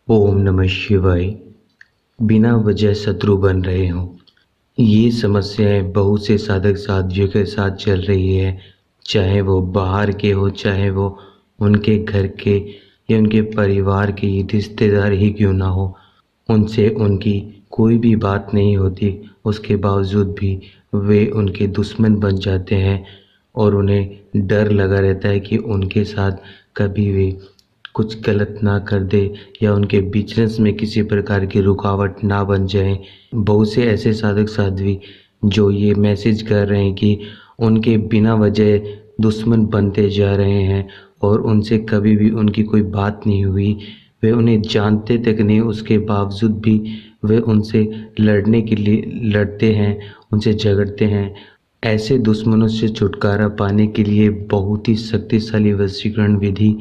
ओम नमः शिवाय। बिना वजह शत्रु बन रहे हों, ये समस्याएं बहुत से साधक साधियों के साथ चल रही है। चाहे वो बाहर के हो, चाहे वो उनके घर के या उनके परिवार के रिश्तेदार ही क्यों ना हो, उनसे उनकी कोई भी बात नहीं होती। उसके बावजूद भी वे उनके दुश्मन बन जाते हैं और उन्हें डर लगा रहता है कि उनके साथ कभी वे कुछ गलत ना कर दे या उनके बिजनेस में किसी प्रकार की रुकावट ना बन जाए। बहुत से ऐसे साधक साध्वी जो ये मैसेज कर रहे हैं कि उनके बिना वजह दुश्मन बनते जा रहे हैं और उनसे कभी भी उनकी कोई बात नहीं हुई, वे उन्हें जानते तक नहीं, उसके बावजूद भी वे उनसे लड़ने के लिए लड़ते हैं, उनसे झगड़ते हैं। ऐसे दुश्मनों से छुटकारा पाने के लिए बहुत ही शक्तिशाली वशीकरण विधि,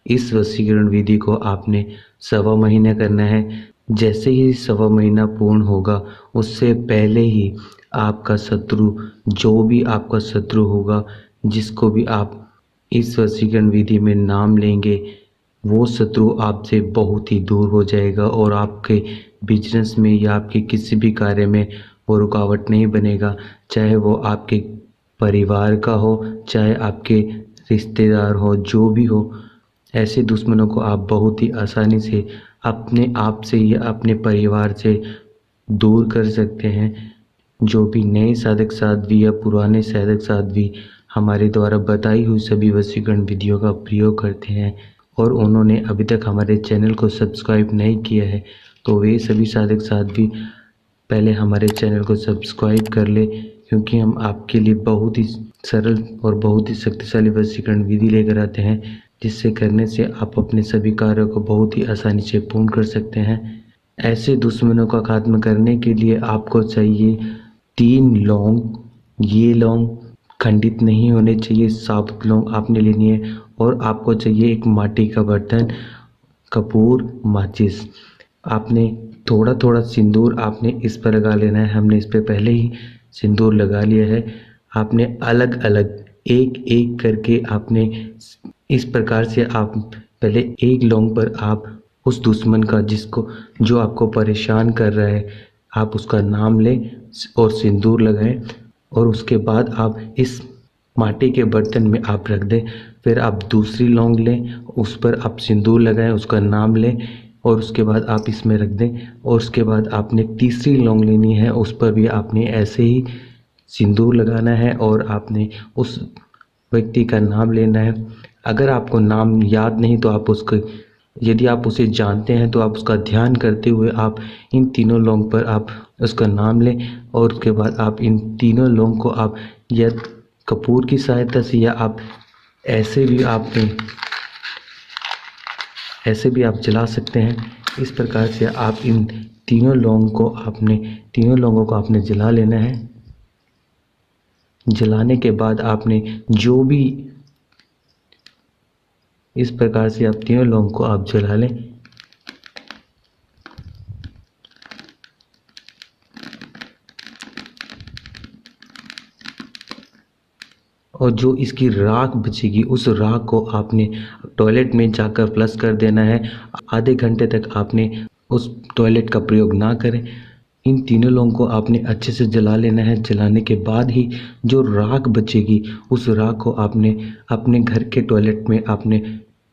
इस वशीकरण विधि को आपने 1.25 महीने करना है। जैसे ही 1.25 महीना पूर्ण होगा, उससे पहले ही आपका शत्रु, जो भी आपका शत्रु होगा, जिसको भी आप इस वशीकरण विधि में नाम लेंगे, वो शत्रु आपसे बहुत ही दूर हो जाएगा और आपके बिजनेस में या आपके किसी भी कार्य में वो रुकावट नहीं बनेगा। चाहे वो आपके परिवार का हो, चाहे आपके रिश्तेदार हो, जो भी हो, ऐसे दुश्मनों को आप बहुत ही आसानी से अपने आप से या अपने परिवार से दूर कर सकते हैं। जो भी नए साधक साध्वी या पुराने साधक साध्वी हमारे द्वारा बताई हुई सभी वशीकरण विधियों का प्रयोग करते हैं और उन्होंने अभी तक हमारे चैनल को सब्सक्राइब नहीं किया है, तो वे सभी साधक साध्वी पहले हमारे चैनल को सब्सक्राइब कर ले, क्योंकि हम आपके लिए बहुत ही सरल और बहुत ही शक्तिशाली वशीकरण विधि लेकर आते हैं, जिससे करने से आप अपने सभी कार्यों को बहुत ही आसानी से पूर्ण कर सकते हैं। ऐसे दुश्मनों का खात्मा करने के लिए आपको चाहिए 3 लौंग। ये लौंग खंडित नहीं होने चाहिए, साबुत लौंग आपने लेनी है। और आपको चाहिए एक माटी का बर्तन, कपूर, माचिस। आपने थोड़ा थोड़ा सिंदूर आपने इस पर लगा लेना है। हमने इस पर पहले ही सिंदूर लगा लिया है। आपने अलग अलग एक एक करके आपने इस प्रकार से आप पहले एक लौंग पर आप उस दुश्मन का, जिसको जो आपको परेशान कर रहा है, आप उसका नाम लें और सिंदूर लगाएं और उसके बाद आप इस माटी के बर्तन में आप रख दें। फिर आप दूसरी लौंग लें, उस पर आप सिंदूर लगाएं, उसका नाम लें और उसके बाद आप इसमें रख दें। और उसके बाद आपने तीसरी लौंग लेनी है, उस पर भी आपने ऐसे ही सिंदूर लगाना है और आपने उस व्यक्ति का नाम लेना है। अगर आपको नाम याद नहीं तो आप उसको, यदि आप उसे जानते हैं तो आप उसका ध्यान करते हुए आप इन तीनों लौंग पर आप उसका नाम लें और उसके बाद आप इन तीनों लौंग को आप या कपूर की सहायता से या आप ऐसे भी आप जला सकते हैं। इस प्रकार से आप इन तीनों लौंगों को आपने जला लेना है। जलाने के बाद आपने जो भी, इस प्रकार से आप तीनों लौंग को आप जला लें। और जो इसकी राख बचेगी, उस राख को आपने टॉयलेट में जाकर फ्लश कर देना है। आधे घंटे तक आपने उस टॉयलेट का प्रयोग ना करें। इन तीनों लौंग को आपने अच्छे से जला लेना है। जलाने के बाद ही जो राख बचेगी, उस राख को आपने अपने घर के टॉयलेट में आपने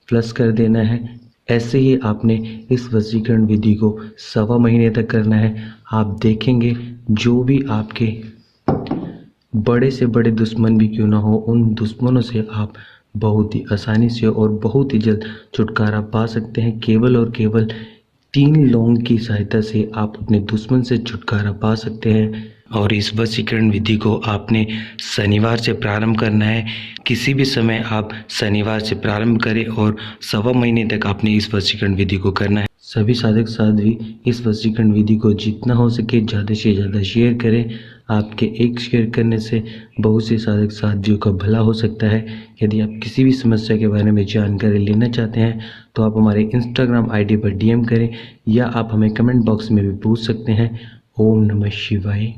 फ्लश कर देना है। ऐसे ही आपने इस वशीकरण विधि को 1.25 महीने तक करना है। आप देखेंगे जो भी आपके बड़े से बड़े दुश्मन भी क्यों ना हो, उन दुश्मनों से आप बहुत ही आसानी से और बहुत ही जल्द छुटकारा पा सकते हैं। केवल और केवल 3 लौंग की सहायता से आप अपने दुश्मन से छुटकारा पा सकते हैं। और इस वशीकरण विधि को आपने शनिवार से प्रारंभ करना है। किसी भी समय आप शनिवार से प्रारंभ करें और 1.25 महीने तक आपने इस वशीकरण विधि को करना है। सभी साधक साध्वी इस वशीकरण विधि को जितना हो सके ज़्यादा से ज़्यादा शेयर करें। आपके एक शेयर करने से बहुत से साधक साध्वियों का भला हो सकता है। यदि आप किसी भी समस्या के बारे में जानकारी लेना चाहते हैं तो आप हमारे इंस्टाग्राम आईडी पर DM करें या आप हमें कमेंट बॉक्स में भी पूछ सकते हैं। ओम नमः शिवाय।